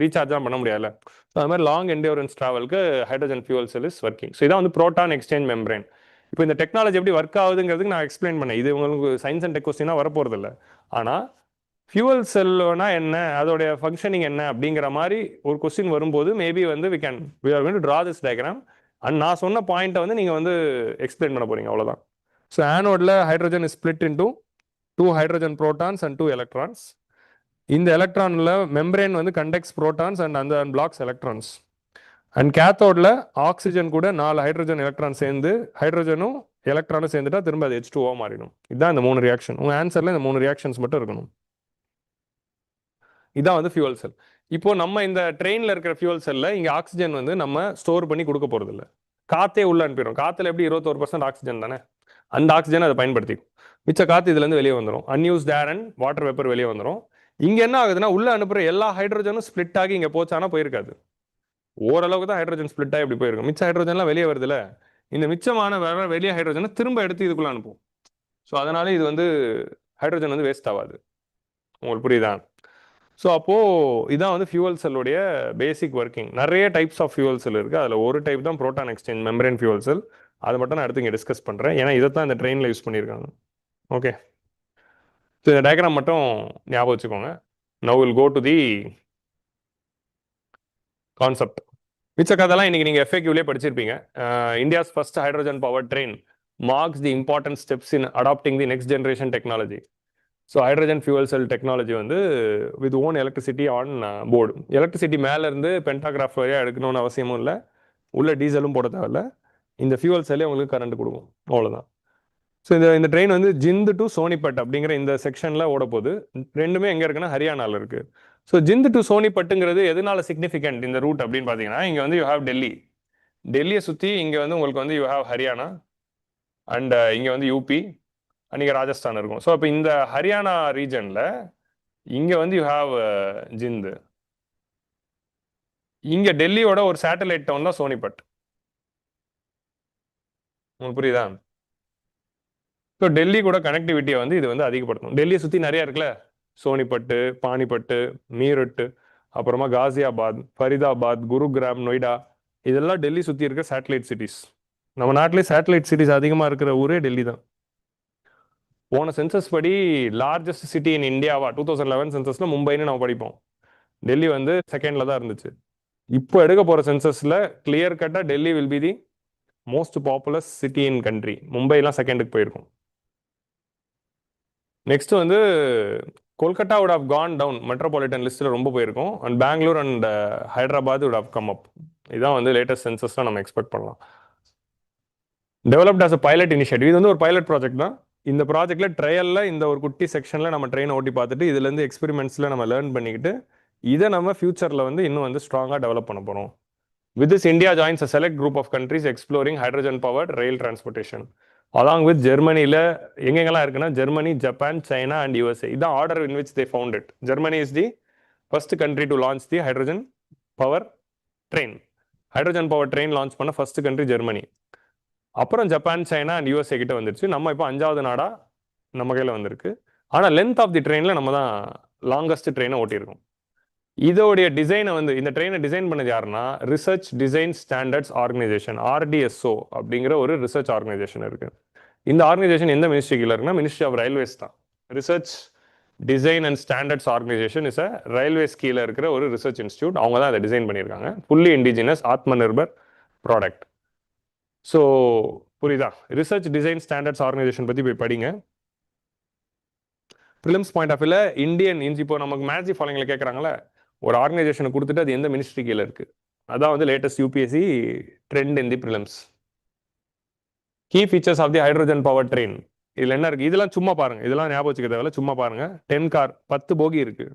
ரீசார்ஜ்லாம் பண்ண முடியாதுல்ல. ஸோ அது மாதிரி லாங் என்டூரன்ஸ் ட்ராவலுக்கு hydrogen fuel cell is working. So இதான் வந்து ப்ரோட்டான் எக்ஸ்சேஞ்ச் மெம்பரேன். இப்போ இந்த டெக்னாலஜி எப்படி ஒர்க் ஆகுதுங்கிறதுக்கு நான் எக்ஸ்பிளைன் பண்ணேன். இது உங்களுக்கு சயின்ஸ் அண்ட் டெக் கொஸ்டினாக வரப்போகிறது இல்லை. ஆனால் ஃபியூவல் செல்னா என்ன, அதோடைய ஃபங்க்ஷனிங் என்ன அப்படிங்கிற மாதிரி ஒரு கொஸ்டின் வரும்போது மேபி வந்து we are going to draw this diagram and நான் சொன்ன பாயிண்ட்டை வந்து நீங்கள் வந்து எக்ஸ்பிளைன் பண்ண போறீங்க, அவ்வளோதான். ஸோ ஆனோடில் hydrogen is split into 2 hydrogen protons and 2 electrons. இந்த எலக்ட்ரானில் மெம்பரேன் வந்து கண்டக்ட்ஸ் ப்ரோட்டான்ஸ் அண்ட் அந்த பிளாக்ஸ் எலக்ட்ரான்ஸ். அண்ட் கேத்தோடில் ஆக்சிஜன் கூட 4 ஹைட்ரஜன் எலக்ட்ரான் சேர்ந்து ஹைட்ரஜனும் எலக்ட்ரானும் சேர்ந்துட்டா திரும்ப அது H2O மாறிடும். இதுதான் இந்த 3 ரியாக்ஷன். உங்கள் ஆன்சரில் இந்த 3 ரியாக்ஷன்ஸ் மட்டும் இருக்கணும். இதான் வந்து ஃபியூவல் செல். இப்போ நம்ம இந்த ட்ரெயினில் இருக்கிற ஃபியூவல் செல்லில் இங்கே ஆக்சிஜன் வந்து நம்ம ஸ்டோர் பண்ணி கொடுக்க போகிறது இல்லை, காற்றே உள்ள அனுப்பிடும். காற்றுல எப்படி 21% ஆக்சிஜன் தானே, அந்த ஆக்சிஜனை அதை பயன்படுத்திக்கும். மிச்ச காற்று இதுலேருந்து வெளியே வந்துடும், unused air and water vapour வெளியே வந்துடும். இங்கே என்ன ஆகுதுன்னா, உள்ள அனுப்புகிற எல்லா ஹைட்ரோஜனும் ஸ்ப்ளிட் ஆகி இங்கே போச்சானா போயிருக்காது. ஓரளவுக்கு தான் ஹைட்ரோஜன் ஸ்ப்ளிட் ஆகி இப்படி போயிருக்கும். மிச்ச ஹைட்ரோஜன்லாம் வெளியே வருதுல்ல, இந்த மிச்சமான வேற வெளியே ஹைட்ரோஜனை திரும்ப எடுத்து இதுக்குள்ள அனுப்பும். ஸோ அதனால இது வந்து ஹைட்ரோஜன் வந்து வேஸ்ட் ஆகாது. உங்களுக்கு புரியுதா? ஸோ அப்போது இதான் வந்து ஃபியூவல் செல்லுடைய பேசிக் ஒர்க்கிங். நிறைய டைப்ஸ் ஆஃப் ஃபியூவல் செல் இருக்குது, அதில் ஒரு டைப் தான் ப்ரோட்டான் எக்ஸ்சேஞ்ச் மெம்பரேன் ஃபியூவல் செல். அதை மட்டும் நான் அடுத்து இங்கே டிஸ்கஸ் பண்ணுறேன், ஏன்னா இதை தான் இந்த ட்ரெயினில் யூஸ் பண்ணியிருக்காங்க. ஓகே, ஸோ இந்த டயக்ராம் மட்டும் ஞாபகம் வச்சுக்கோங்க. Now will go to the concept. மிச்ச கதெல்லாம் இன்னைக்கு நீங்கள் எஃப்ஏக்யூலே படிச்சிருப்பீங்க. India's first hydrogen power train marks the important steps in adopting the next generation technology. So hydrogen fuel cell technology வந்து with own electricity on board. Electricity மேலேருந்து pantograph வழியாக எடுக்கணும்னு அவசியமும் இல்லை, உள்ள டீசலும் போட தேவையில்ல, இந்த ஃபியூவல் செல்லே உங்களுக்கு கரண்ட் கொடுக்கும், அவ்வளோதான். ஸோ இந்த ட்ரெயின் வந்து ஜிந்து டு சோனிபட் அப்படிங்கிற இந்த செக்ஷனில் ஓட போகுது. ரெண்டுமே எங்கே இருக்குன்னா ஹரியானாவில் இருக்குது. ஸோ ஜிந்து டு சோனிபட்டுங்கிறது எதனால சிக்னிஃபிகண்ட் இந்த ரூட் அப்படின்னு பார்த்தீங்கன்னா, இங்கே வந்து யூ ஹேவ் டெல்லி, டெல்லியை சுற்றி இங்கே வந்து உங்களுக்கு வந்து யூ ஹேவ் ஹரியானா அண்ட் இங்கே வந்து யூபி, அன்றைக்கி ராஜஸ்தான் இருக்கும். ஸோ இப்போ இந்த ஹரியானா ரீஜனில் இங்கே வந்து யூ ஹாவ் ஜிந்து, இங்கே டெல்லியோட ஒரு சேட்டலைட் டவுன் தான் சோனிபட். உங்களுக்கு புரியுதா? ஸோ டெல்லி கூட கனெக்டிவிட்டியை வந்து இது வந்து அதிகப்படுத்தும். டெல்லியை சுற்றி நிறையா இருக்குல்ல, சோனிபட்டு, பானிபட்டு, மீரட்டு, அப்புறமா காசியாபாத், ஃபரிதாபாத், குருகிராம், நொய்டா, இதெல்லாம் டெல்லி சுற்றி இருக்க சேட்டலைட் சிட்டிஸ். நம்ம நாட்டிலே சேட்டலைட் சிட்டிஸ் அதிகமாக இருக்கிற ஊரே டெல்லி தான். போன சென்சஸ் படி லார்ஜஸ்ட் சிட்டி இன் இந்தியாவா 2011 சென்சஸில் மும்பைன்னு நம்ம படிப்போம், டெல்லி வந்து செகண்டில் தான் இருந்துச்சு. இப்போ எடுக்க போகிற சென்சஸில் கிளியர் கட்டாக Delhi will be the most populous city in country. மும்பைலாம் செகண்டுக்கு போயிருக்கும். நெக்ஸ்ட் வந்து Kolkata would have gone down metropolitan லிஸ்ட்டில் ரொம்ப போயிருக்கும், and Bangalore and Hyderabad would have come up. இதுதான் வந்து லேட்டஸ்ட் சென்சஸ்லாம் நம்ம எக்ஸ்பெக்ட் பண்ணலாம். Developed as a pilot initiative, இது வந்து ஒரு பைலட் ப்ராஜெக்ட் தான். இந்த ப்ராஜெக்டில் ட்ரையலில் இந்த ஒரு குட்டி செக்ஷனில் நம்ம ட்ரெயினை ஓட்டி பார்த்துட்டு இதுலேருந்து எக்ஸ்பெரிமெண்ட்ஸில் நம்ம லேர்ன் பண்ணிக்கிட்டு இதை நம்ம ஃபியூச்சரில் வந்து இன்னும் வந்து ஸ்ட்ராங்காக டெவலப் பண்ண போகிறோம். With this India joins a select group of countries exploring hydrogen powered rail transportation along with ஜெர்மனியில் எங்கெங்கெல்லாம் இருக்குன்னா Germany, Japan, China and USA. இதான் order in which they found it. Germany is the first country to launch the hydrogen power train. Hydrogen power train launch பண்ண first country Germany. அப்புறம் Japan, China and USA கிட்ட வந்துருச்சு. நம்ம இப்போ 5வது நாடாக நம்ம கையில் வந்திருக்கு. ஆனால் லென்த் ஆஃப் தி ட்ரெயினில் நம்ம தான் லாங்கஸ்ட் ட்ரெயினை ஓட்டியிருக்கோம். இதோடைய டிசைனை வந்து இந்த ட்ரெயினை டிசைன் பண்ணது யாருன்னா research design standards organisation, RDSO அப்படிங்கிற ஒரு ரிசர்ச் ஆர்கனைசேஷன் இருக்கு. இந்த ஆர்கனைசேஷன் எந்த மினிஸ்ட்ரி கீழே இருக்குன்னா மினிஸ்ட்ரி ஆஃப் ரயில்வேஸ் தான். Research design and standards organisation is a railways கீழே இருக்கிற ஒரு ரிசர்ச் இன்ஸ்டியூட். அவங்க தான் அதை டிசைன் பண்ணியிருக்காங்க. ஃபுல்லி இண்டிஜினஸ் ஆத்ம நிர்பர் ப்ராடக்ட். ஸோ புரியுதா? ரிசர்ச் டிசைன் ஸ்டாண்டர்ட்ஸ் ஆர்கனைசேஷன் பற்றி போய் படிங்க. ப்ரிலிம்ஸ் பாயிண்ட் ஆஃப் வியூவில் இந்தியன் இப்போ நமக்கு மேட்ச் ஃபாலோயிங்ல கேட்குறாங்களே, ஒரு ஆர்கனைசேஷனை கொடுத்துட்டு அது எந்த மினிஸ்ட்ரி கீழே இருக்கு, அதான் வந்து latest UPSC trend in the prelims. Key features of the hydrogen power train, இதில் என்ன இருக்கு, இதெல்லாம் சும்மா பாருங்க, இதெல்லாம் ஞாபகம் வச்சுக்க தேவையில்ல, சும்மா பாருங்க. 10 கார், 10 போகி இருக்கு,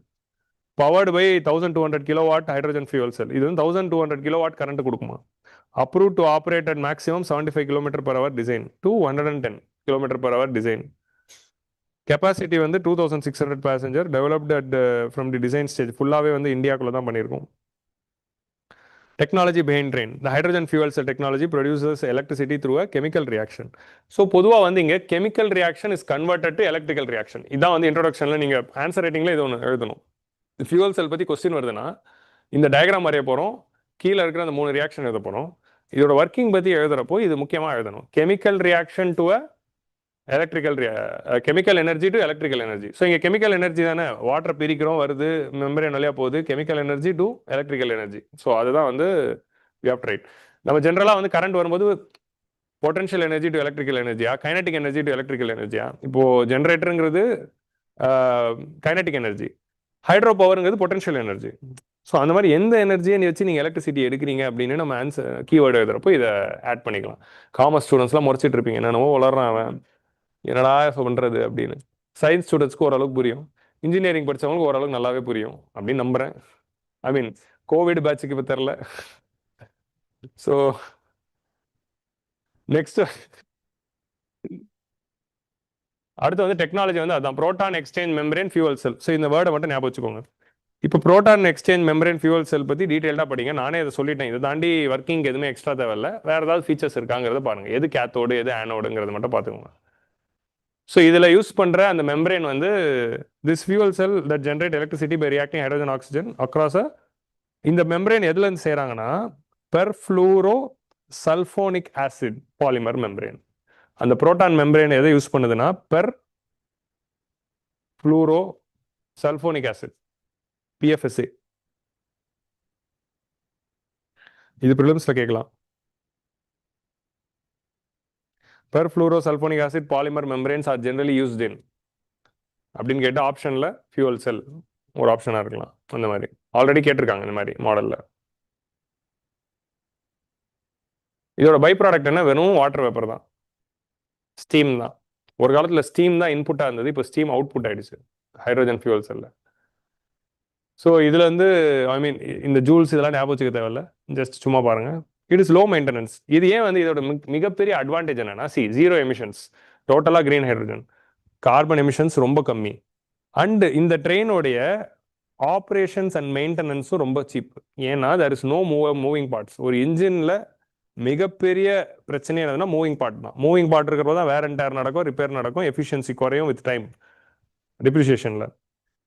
powered by 1200 kilowatt hydrogen fuel cell. இது வந்து 1200 கிலோவாட் கரண்ட் கொடுக்குமா. Approve to operate at maximum 75 km/h design to 110 km/h design. Capacity வந்து 2600 passenger. Developed at from the design stage. ஃபுல்லாகவே வந்து இந்தியாவுக்குள்ள தான் பண்ணியிருக்கோம். Technology behind train, the hydrogen fuel cell technology producers electricity through a chemical reaction. So பொதுவாக வந்து இங்கே chemical reaction is converted to electrical reaction. இதான் வந்து இன்ட்ரோடக்ஷனில் நீங்கள் ஆன்சர் ரைட்டிங்கில் இது ஒன்று எழுதணும். ஃபியூவல் செல் பற்றி கொஸ்டின் வருதுன்னா இந்த டயக்ராம் வரைய போகிறோம், கீழே இருக்கிற அந்த 3 ரியாக்ஷன் எழுத போகிறோம். இதோட ஒர்க்கிங் பற்றி எழுதுறப்போ இது முக்கியமாக எழுதணும். Chemical reaction to a electrical chemical energy to electrical energy. So இங்கே கெமிக்கல் எனர்ஜி தானே, வாட்டர் பிரிக்கிறோம், வருது, மெம்பரேன் வழியாக போகுது, chemical energy to electrical energy. So அதுதான் வந்து வி ஹேவ் டு ரைட். நம்ம ஜென்ரலாக வந்து கரண்ட் வரும்போது பொட்டன்ஷியல் எனர்ஜி டு எலக்ட்ரிக்கல் எனர்ஜியா, கைனட்டிக் எனர்ஜி டு எலக்ட்ரிக்கல் எனர்ஜியா. இப்போ ஜென்ரேட்டருங்கிறது கைனட்டிக் எனர்ஜி, ஹைட்ரோ பவருங்கிறது பொட்டன்ஷியல் எனர்ஜி. ஸோ அந்த மாதிரி எந்த எனர்ஜியை வச்சு நீங்கள் எலக்ட்ரிசிட்டி எடுக்கிறீங்க அப்படின்னு நம்ம ஆன்சர் கீவேர்டு எழுதுறப்போ இதை ஆட் பண்ணிக்கலாம். காமர்ஸ் ஸ்டூடெண்ட்ஸ்லாம் முறைச்சிட்டு இருப்பீங்க, என்னென்னவோ வளர்றான் அவன், என்னடா பண்ணுறது அப்படின்னு. சயின்ஸ் ஸ்டூடெண்ட்ஸ்க்கு ஓரளவுக்கு புரியும். இன்ஜினியரிங் படித்தவங்களுக்கு ஓரளவுக்கு நல்லாவே புரியும் அப்படின்னு நம்புகிறேன். ஐ மீன் கோவிட் பேட்சுக்கு இப்போ தெரில. ஸோ நெக்ஸ்ட் அடுத்து வந்து டெக்னாலஜி வந்து அதான் புரோட்டான் எக்ஸ்சேஞ்ச் மெம்பரேன் ஃபியூவல் செல். ஸோ இந்த வேர்டை மட்டும் ஞாபகம் வச்சுக்கோங்க. இப்போ புரோட்டான் எக்ஸ்சேஞ்ச் மெம்பரேன் ஃபியூவல் செல் பற்றி டீட்டெயிலாக படிங்க. நானே அதை சொல்லிட்டேன். இதை தாண்டி ஒர்க்கிங் எதுவுமே எக்ஸ்ட்ரா தேவையில்ல. வேறு ஏதாவது ஃபீச்சர்ஸ் இருக்காங்கிறத பாருங்கள். எது கேத்தோடு எது ஆனோடுங்கிறத மட்டும் பார்த்துக்கோங்க. ஸோ இதில் யூஸ் பண்ணுற அந்த மெம்பரேன் வந்து this fuel cell that generate electricity by reacting hydrogen oxygen across இந்த மெம்பரேன் எதுலேருந்து செய்கிறாங்கன்னா perfluoro sulphonic acid polymer membrane. அந்த புரோட்டான் மெம்பரேன் எதை யூஸ் பண்ணுதுன்னா ஃப்ளூரோ சல்ஃபோனிக் ஆசிட் PFSA. இது ப்ரிலிம்ஸ்ல கேட்கலாம். Perfluorosulphonic acid polymer membranes are generally used in அப்படின்னு கேட்டு ஆப்ஷன்ல ஃபியூவல் செல் ஒரு ஆப்ஷனா இருக்கலாம். அந்த மாதிரி ஆல்ரெடி கேட்டிருக்காங்க இந்த மாதிரி மாடல்ல. இதோட பை ப்ராடக்ட் என்ன? வெறும் வாட்டர் வேப்பர் தான், ஸ்டீம் தான். ஒரு காலத்துல ஸ்டீம் தான் இன்புட்டா இருந்தது, இப்போ ஸ்டீம் அவுட்புட் ஆயிடுச்சு ஹைட்ரோஜன் ஃபியூவல் செல்ல. ஸோ இதுல வந்து ஐ மீன் இந்த ஜூல்ஸ் இதெல்லாம் ஞாபகம் வச்சுக்க தேவையில்ல, ஜஸ்ட் சும்மா பாருங்க. It is low maintenance. இது ஏன் வந்து இதோட மிகப்பெரிய அட்வான்டேஜ் என்னன்னா, ஜீரோ எமிஷன்ஸ், டோட்டலா கிரீன் ஹைட்ரோஜன், கார்பன் எமிஷன்ஸ் ரொம்ப கம்மி. அண்ட் இந்த ட்ரெயினோடைய ஆப்ரேஷன்ஸ் அண்ட் மெயின்டெனன்ஸும் ரொம்ப சீப். ஏன்னா there is no moving parts. ஒரு இன்ஜின்ல மிகப்பெரிய பிரச்சனை என்னதுன்னா மூவிங் பார்ட் தான். மூவிங் பார்ட் இருக்கிறப்ப தான் வேர் அண்ட் டயர் நடக்கும், ரிப்பேர் நடக்கும், எஃபிஷியன்சி குறையும் வித் டைம், டிப்ரிசியேஷன்ல.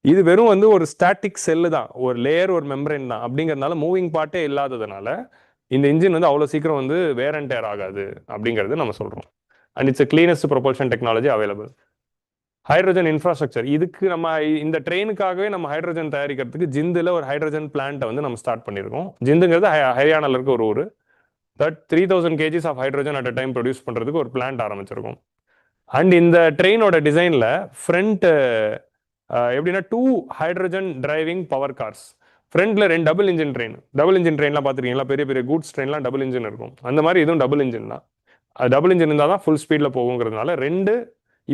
இது வெறும் வந்து ஒரு ஸ்டாட்டிக் செல்லு தான், ஒரு லேயர், ஒரு மெம்பரேன் தான். அப்படிங்கிறதுனால மூவிங் பார்ட்டே இல்லாததுனால இந்த இன்ஜின் வந்து அவ்வளோ சீக்கிரம் வந்து வேர் அண்ட் டயர் ஆகாது அப்படிங்கிறது நம்ம சொல்றோம். And it's cleanest propulsion technology available. Hydrogen infrastructure, இதுக்கு நம்ம இந்த ட்ரெயினுக்காகவே நம்ம ஹைட்ரோஜன் தயாரிக்கிறதுக்கு ஜிந்துல ஒரு ஹைட்ரோஜன் பிளான்ட்டை வந்து நம்ம ஸ்டார்ட் பண்ணியிருக்கோம். ஜிந்துங்கிறது ஹரியானால இருக்க ஒரு ஊர். That 3000 kgs of hydrogen at a time produce பண்றதுக்கு ஒரு பிளான்ட் ஆரம்பிச்சிருக்கோம். அண்ட் இந்த ட்ரெயினோட டிசைன்ல ஃப்ரண்ட் எப்படின்னா 2 ஹைட்ரோஜன் டிரைவிங் பவர் கார்ஸ். ஃப்ரண்ட்ல 2 double engine train. Double engine ட்ரெயின்லாம் பார்த்துருக்கீங்களா? பெரிய பெரிய கூட்ஸ் ட்ரெயின்லாம் டபுள் இன்ஜின் இருக்கும். அந்த மாதிரி இதுவும் டபுள் இன்ஜின் தான். அது டபுள் இன்ஜின் இருந்தால் தான் ஃபுல் ஸ்பீடில் போகுங்கிறதுனால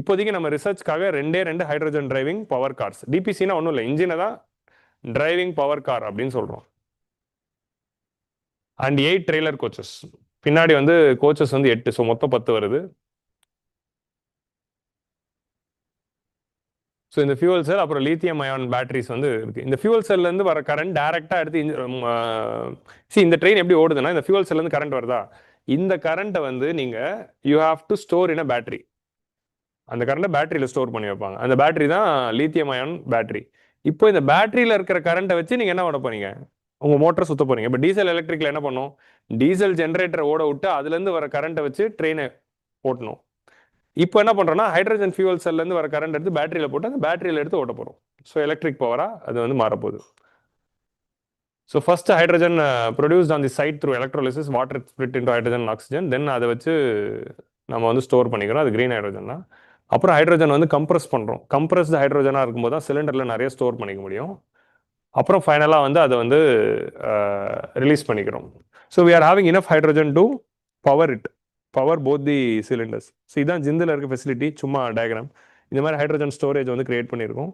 இப்போதைக்கு நம்ம ரிசர்ச்காக ரெண்டு ஹைட்ரோஜன் டிரைவிங் பவர் கார்ஸ். டிபிசினா ஒன்றும் இல்லை, இன்ஜினை தான் டிரைவிங் பவர் கார் அப்படின்னு சொல்கிறோம். And 8 trailer coaches. பின்னாடி வந்து கோச்சஸ் வந்து 8, ஸோ மொத்தம் 10 வருது. ஸோ இந்த ஃபியூவல் செல் அப்புறம் லித்தியம் அயான் பேட்டரிஸ் வந்து இருக்கு. இந்த ஃபியூவல் செல்லேருந்து வர கரண்ட் டேரெக்டாக எடுத்து இந்த ட்ரெயின் எப்படி ஓடுதுன்னா, இந்த ஃபியூவல் செல்லேருந்து கரண்ட் வருதா, இந்த கரண்ட்டை வந்து நீங்கள் you have to store in a battery. அந்த கரண்ட்டை பேட்டரியில் ஸ்டோர் பண்ணி வைப்பாங்க. அந்த பேட்டரி தான் லித்தியம் அயான் பேட்டரி. இப்போ இந்த பேட்டரியில் இருக்கிற கரண்ட்டை வச்சு நீங்கள் என்ன பண்ண போறீங்க? உங்கள் மோட்டரை சுத்த போறீங்க. இப்போ டீசல் எலக்ட்ரிக்கில் என்ன பண்ணும்? டீசல் ஜென்ரேட்டரை ஓட விட்டு அதுலேருந்து வர கரண்ட்டை வச்சு ட்ரெயினை ஓட்டணும். இப்போ என்ன பண்ணுறோன்னா ஹைட்ரோஜன் ஃபியூவல் செல்லேருந்து வர கரண்ட் எடுத்து பேட்டரியில் போட்டு அந்த பேட்டரியில் எடுத்து ஓட்ட போகிறோம். ஸோ எலக்ட்ரிக் பவராக அது வந்து மாறப்போகுது. So first hydrogen produced on the side through electrolysis, water split into hydrogen oxygen. Then அதை வச்சு நம்ம வந்து ஸ்டோர் பண்ணிக்கிறோம். அது கிரீன் ஹைட்ரோஜன் தான். அப்புறம் ஹைட்ரோஜன் வந்து கம்ப்ரஸ் பண்ணுறோம். கம்ப்ரஸ்டு ஹைட்ரோஜனாக இருக்கும்போது தான் சிலிண்டரில் நிறைய ஸ்டோர் பண்ணிக்க முடியும். அப்புறம் ஃபைனலாக வந்து அதை வந்து ரிலீஸ் பண்ணிக்கிறோம். So we are having enough hydrogen to power both the cylinders. So இதுதான் ஜிந்தில் இருக்க ஃபெசிலிட்டி. சும்மா டயக்ராம். இந்த மாதிரி ஹைட்ரோஜன் ஸ்டோரேஜ் வந்து கிரியேட் பண்ணியிருக்கோம்.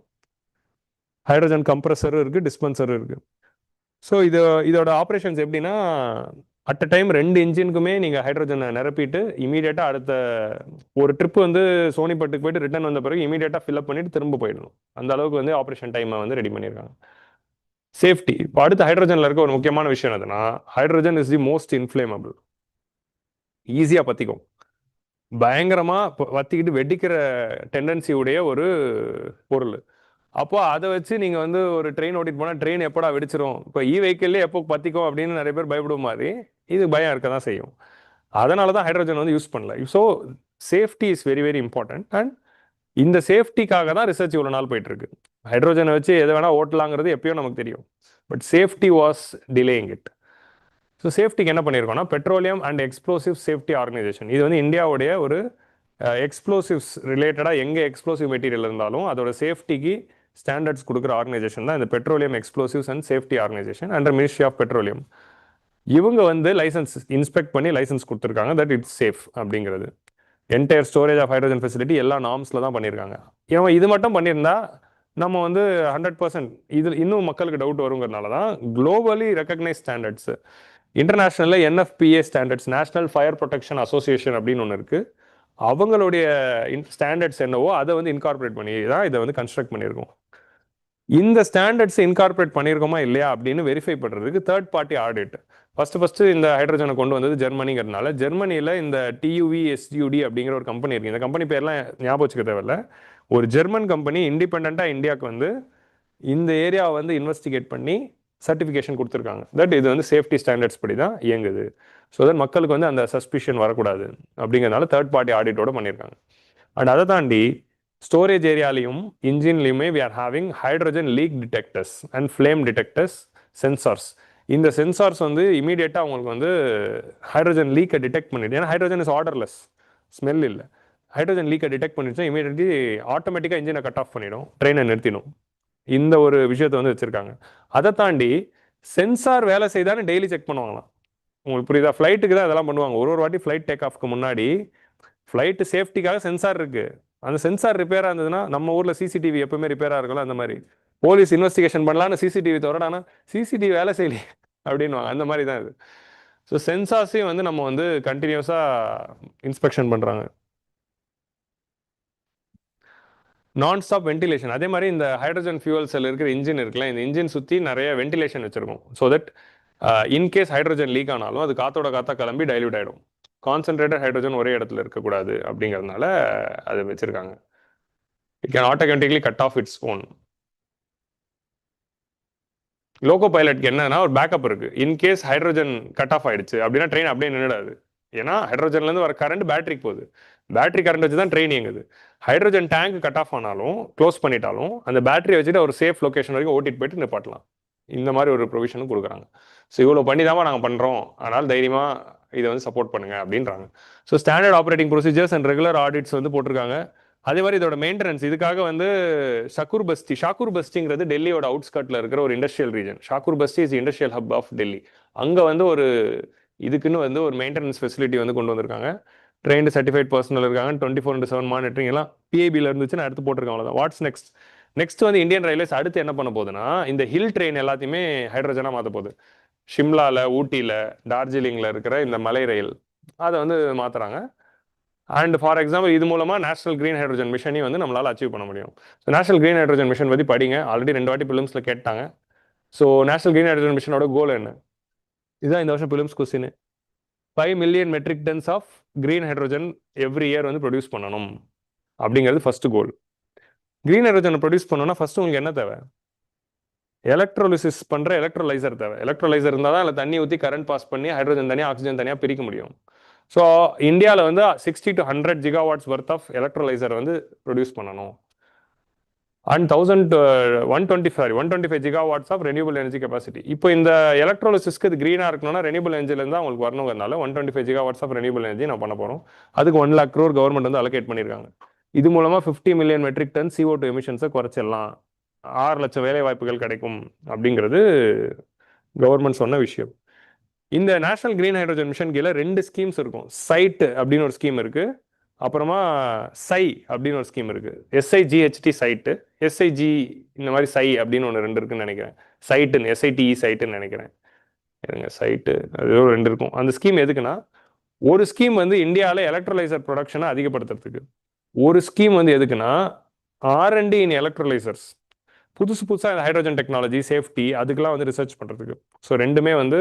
ஹைட்ரோஜன் கம்ப்ரஸரும் இருக்குது, டிஸ்பென்சரும் இருக்குது. ஸோ இதோட ஆப்ரேஷன்ஸ் எப்படின்னா, அட் அ டைம் 2 இன்ஜினுக்குமே நீங்கள் ஹைட்ரோஜனை நிரப்பிட்டு இமீடியட்டாக அடுத்த ஒரு ட்ரிப் வந்து சோனிபட்டுக்கு போயிட்டு ரிட்டர்ன் வந்த பிறகு இமீடியட்டாக ஃபில்அப் பண்ணிட்டு திரும்ப போயிடணும். அந்த அளவுக்கு வந்து ஆப்ரேஷன் டைமை வந்து ரெடி பண்ணியிருக்காங்க. சேஃப்டி. இப்போ அடுத்த ஹைட்ரோஜனில் இருக்க ஒரு முக்கியமான விஷயம் என்னதுன்னா, hydrogen is the most inflammable. ஈஸியாக பற்றிக்கும். பயங்கரமாக வத்திக்கிட்டு வெடிக்கிற டெண்டன்சி உடைய ஒரு பொருள். அப்போ அதை வச்சு நீங்கள் வந்து ஒரு ட்ரெயின் ஓட்டிட்டு போனால் ட்ரெயின் எப்படா வெடிச்சிரும், இப்போ வெஹிக்கிள்லேயே எப்போ பற்றிக்கும் அப்படின்னு நிறைய பேர் பயப்படுற மாதிரி இது பயம் இருக்க தான் செய்யும். அதனால தான் ஹைட்ரோஜன் வந்து யூஸ் பண்ணல. So safety is very very important. And இந்த சேஃப்டிக்காக தான் ரிசர்ச் இவ்வளோ நாள் போயிட்டு இருக்கு. ஹைட்ரோஜனை வச்சு எதை வேணால் ஓட்டலாங்கிறது எப்பயோ நமக்கு தெரியும். But safety was delaying it. So சேஃப்டிக்கு என்ன பண்ணியிருக்கோம்னா, petroleum and explosive safety organisation. இது வந்து இந்தியாவுடைய ஒரு எக்ஸ்ப்ளோசிவ்ஸ் ரிலேட்டடாக எங்கே எக்ஸ்ப்ளோசிவ் மெட்டீரியல் இருந்தாலும் அதோட சேஃப்டிக்கு ஸ்டாண்டர்ட்ஸ் கொடுக்குற ஆர்கனைசேஷன் தான் இந்த petroleum explosives and safety organisation under ministry of petroleum. இவங்க வந்து லைசன்ஸ் இன்ஸ்பெக்ட் பண்ணி லைசன்ஸ் கொடுத்துருக்காங்க தட் இட்ஸ் சேஃப் அப்படிங்கிறது. Entire storage of hydrogen facility எல்லா நார்ம்ஸில் தான் பண்ணியிருக்காங்க. இவன் இது மட்டும் பண்ணியிருந்தா நம்ம வந்து 100% இதில் இன்னும் மக்களுக்கு டவுட் வருங்கிறதுனால தான் குளோபலி ரெக்கக்னைஸ் ஸ்டாண்டர்ட்ஸ் இன்டர்நேஷ்னலில் NFPA standards national fire protection association அப்படின்னு ஒன்று இருக்குது. அவங்களுடைய ஸ்டாண்டர்ட்ஸ் என்னவோ அதை வந்து இன்கார்பரேட் பண்ணி தான் இதை வந்து கன்ஸ்ட்ரக்ட் பண்ணியிருக்கோம். இந்த ஸ்டாண்டர்ட்ஸ் இன்கார்பரேட் பண்ணியிருக்கோமா இல்லையா அப்படின்னு வெரிஃபை பண்ணுறதுக்கு தேர்ட் பார்ட்டி ஆடிட் ஃபர்ஸ்ட் இந்த ஹைட்ரஜனை கொண்டு வந்தது ஜெர்மனிங்கிறதுனால ஜெர்மனியில் இந்த டியூவி எஸ்யூடி அப்படிங்கிற ஒரு கம்பெனி இருக்குது. இந்த கம்பெனி பேர்லாம் ஞாபகம் வச்சுக்க தேவையில்ல. ஒரு ஜெர்மன் கம்பெனி இண்டிபெண்ட்டாக இந்தியாவுக்கு வந்து இந்த ஏரியாவை வந்து இன்வெஸ்டிகேட் பண்ணி சர்டிஃபிகேஷன் கொடுத்துருக்காங்க. தட் இது வந்து சேஃப்டி ஸ்டாண்டர்ட்ஸ் படி தான் இயங்குது. ஸோ தட் மக்களுக்கு வந்து அந்த சஸ்பிஷன் வரக்கூடாது அப்படிங்கிறதுனால தேர்ட் பார்ட்டி ஆடிட்டோட பண்ணியிருக்காங்க. அண்ட் அதை தாண்டி ஸ்டோரேஜ் ஏரியாலையும் இன்ஜின்லையுமே we are having hydrogen leak detectors and flame detectors sensors. இந்த சென்சார்ஸ் வந்து இமீடியட்டாக அவங்களுக்கு வந்து ஹைட்ரஜன் லீக்கை டிடெக்ட் பண்ணிட்டு, ஏன்னா ஹைட்ரஜன் இஸ் ஆர்டர்லெஸ், ஸ்மெல் இல்லை. ஹைட்ரஜன் லீக்கை டிடெக்ட் பண்ணிடுச்சுன்னா இமீடியட்லி ஆட்டோமேட்டிக்காக இன்ஜினை கட் ஆஃப் பண்ணிடும், ட்ரெயினை நிறுத்திடும். இந்த ஒரு விஷயத்தை வந்து வச்சுருக்காங்க. அதை தாண்டி சென்சார் வேலை செய்தாலும் டெய்லி செக் பண்ணுவாங்களாம். உங்களுக்கு புரியுதா? ஃப்ளைட்டுக்கு தான் அதெல்லாம் பண்ணுவாங்க. ஒரு வாட்டி ஃப்ளைட் டேக் ஆஃப்க்கு முன்னாடி ஃப்ளைட்டு சேஃப்டிக்காக சென்சார் இருக்குது. அந்த சென்சார் ரிப்பேராக இருந்ததுன்னா நம்ம ஊரில் சிசிடிவி எப்பவுமே ரிப்பேராக இருக்கலாம். அந்த மாதிரி போலீஸ் இன்வெஸ்டிகேஷன் பண்ணலான்னு சிசிடிவி தவிர சிசிடிவி வேலை செய்யலையே அப்படின்வாங்க. அந்த மாதிரி தான் இது. ஸோ சென்சார்ஸையும் வந்து நம்ம வந்து கண்டினியூஸாக இன்ஸ்பெக்ஷன் பண்ணுறாங்க. நான் ஸ்டாப் வென்டிலேஷன். அதே மாதிரி இந்த ஹைட்ரஜன் ஃபியூவல் செல் இருக்கிற இன்ஜின் இருக்குல்ல, இந்த இன்ஜின் சுற்றி நிறைய வென்டிலேஷன் வச்சுருக்கோம். So that in case hydrogen leak ஆனாலும் அது காத்தோட காத்தா கிளம்பி டைல்யூட் ஆகிடும். கான்சென்ட்ரேட்டட் ஹைட்ரஜன் ஒரே இடத்துல இருக்கக்கூடாது அப்படிங்கிறதுனால அது வச்சுருக்காங்க. It can automatically cut off its own. Loco பைலட்க்கு என்னன்னா ஒரு பேக்கப் இருக்கு. இன்கேஸ் ஹைட்ரஜன் கட் ஆஃப் ஆயிடுச்சு அப்படின்னா ட்ரெயின் அப்படியே நின்றுடாது. ஏன்னா ஹைட்ரஜன்லேருந்து வர கரண்ட் பேட்டரிக்கு போகுது. பேட்டரி கரண்ட் வச்சு தான் ட்ரெயின் இயங்குது. ஹைட்ரஜன் டேங்க் கட் ஆஃப் ஆனாலும் க்ளோஸ் பண்ணிட்டாலும் அந்த பேட்டரி வச்சுட்டு ஒரு சேஃப் லொக்கேஷன் வரைக்கும் ஓட்டிட்டு போயிட்டு நிப்பாட்டலாம். இந்த மாதிரி ஒரு ப்ரொவிஷனும் கொடுக்குறாங்க. ஸோ இவ்வளோ பண்ணி தான் நாங்கள் பண்ணுறோம், அதனால் தைரியமாக இதை வந்து சப்போர்ட் பண்ணுங்க அப்படின்றாங்க. So standard operating procedures and regular audits வந்து போட்டிருக்காங்க. அதே மாதிரி இதோட மெயின்டெனன்ஸ் இதுக்காக வந்து ஷாக்கூர் பஸ்திங்கிறது டெல்லியோட அவுட்ஸ்கர்ட்ல இருக்கிற ஒரு industrial region. Shakur Basti is industrial hub of Delhi. அங்கே வந்து ஒரு இதுக்குன்னு வந்து ஒரு மெயின்டெனன்ஸ் ஃபெசிலிட்டி வந்து கொண்டு வந்திருக்காங்க. ட்ரெயின்டு சர்டிஃபைட் பர்சனல் இருக்காங்க. 24/7 மானிட்டரிங் எல்லாம் பிஐபியில் இருந்துச்சுன்னா எடுத்து போட்டிருக்காங்க. அவ்வளோதான். வாட்ஸ் நெக்ஸ்ட் வந்து இந்தியன் ரயில்வேஸ் அடுத்து என்ன பண்ண போகுதுன்னா இந்த ஹில் ட்ரெயின் எல்லாத்தையுமே ஹைட்ரஜனாக மாற்ற போகுது. ஷிம்லாவில், ஊட்டியில், டார்ஜிலிங்கில் இருக்கிற இந்த மலை ரயில் அதை வந்து மாற்றுறாங்க. அண்ட் ஃபார் எக்ஸாம்பிள் இது மூலமாக நேஷனல் கிரீன் ஹைட்ரஜன் மிஷனையும் வந்து நம்மளால் அச்சீவ் பண்ண முடியும். So national green hydrogen mission பற்றி படிங்க. ஆல்ரெடி 2 வாட்டி பிலிம்ஸில் கேட்டாங்க. ஸோ நேஷனல் கிரீன் ஹைட்ரஜன் மிஷனோட கோல் என்ன? இதுதான் இந்த வருஷம் prelims question. 5 million metric tons of green hydrogen every year வந்து ப்ரொடியூஸ் பண்ணணும் அப்படிங்கிறது ஃபர்ஸ்ட் கோல். கிரீன் ஹைட்ரஜனை ப்ரொடியூஸ் பண்ணணும்னா ஃபர்ஸ்ட் உங்களுக்கு என்ன தேவை? எலக்ட்ரோலிசிஸ் பண்ணுற எலக்ட்ரோலைசர் தேவை. எலக்ட்ரோலைசர் இருந்தால் தான் அதில் தண்ணி ஊற்றி கரண்ட் பாஸ் பண்ணி ஹைட்ரஜன் தனியாக ஆக்சிஜன் தனியாக பிரிக்க முடியும். ஸோ இந்தியாவில் வந்து 60 to 100 gigawatts worth of electrolyser வந்து ப்ரொடியூஸ் பண்ணணும். And 125 gigawatts of renewable energy capacity. இப்போ இந்த எலக்ட்ரோலிசிஸ்க்கு இது க்ரீனாக இருக்கணும்னா ரெனியூபிள் எனர்ஜிலேருந்து தான் உங்களுக்கு வரணுங்கிறதுனால 125 ஜிகாவாட்ஸ் ஆஃப் ரெனியூபிள் எனர்ஜி நான் பண்ண போகிறோம். அதுக்கு 1 lakh crore கவர்மெண்ட் வந்து அலோகேட் பண்ணியிருக்காங்க. இது மூலமாக 50 மில்லியன் மெட்ரிக் டன் CO2 எமிஷன்ஸை குறைச்சிடலாம், 6 லட்சம் வேலை வாய்ப்புகள் கிடைக்கும் அப்படிங்கிறது கவர்மெண்ட் சொன்ன விஷயம். இந்த நேஷனல் கிரீன் ஹைட்ரஜன் மிஷன் கீழே 2 ஸ்கீம்ஸ் இருக்கும். சைட் அப்படின்னு ஒரு ஸ்கீம் இருக்கு, அப்புறமா சை அப்படின்னு ஒரு ஸ்கீம் இருக்கு. SIGHT சைட்டு, SIG இந்த மாதிரி சை அப்படின்னு ஒன்று 2 இருக்குன்னு நினைக்கிறேன். சைட்டுன்னு SITE சைட்டுன்னு நினைக்கிறேன். சைட்டு அது 2 இருக்கும். அந்த ஸ்கீம் எதுக்குன்னா, ஒரு ஸ்கீம் வந்து இந்தியாவில் எலக்ட்ரோலைசர் ப்ரொடக்ஷனை அதிகப்படுத்துறதுக்கு, ஒரு ஸ்கீம் வந்து எதுக்குன்னா R&D இன் எலக்ட்ரோலைசர்ஸ், புதுசாக இந்த ஹைட்ரஜன் டெக்னாலஜி சேஃப்டி அதுக்கெல்லாம் வந்து ரிசர்ச் பண்ணுறதுக்கு. ஸோ ரெண்டுமே வந்து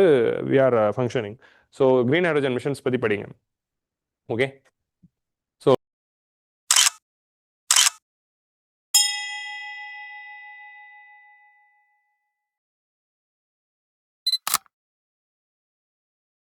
we are functioning. So green hydrogen missions பற்றி படிங்க. ஓகே.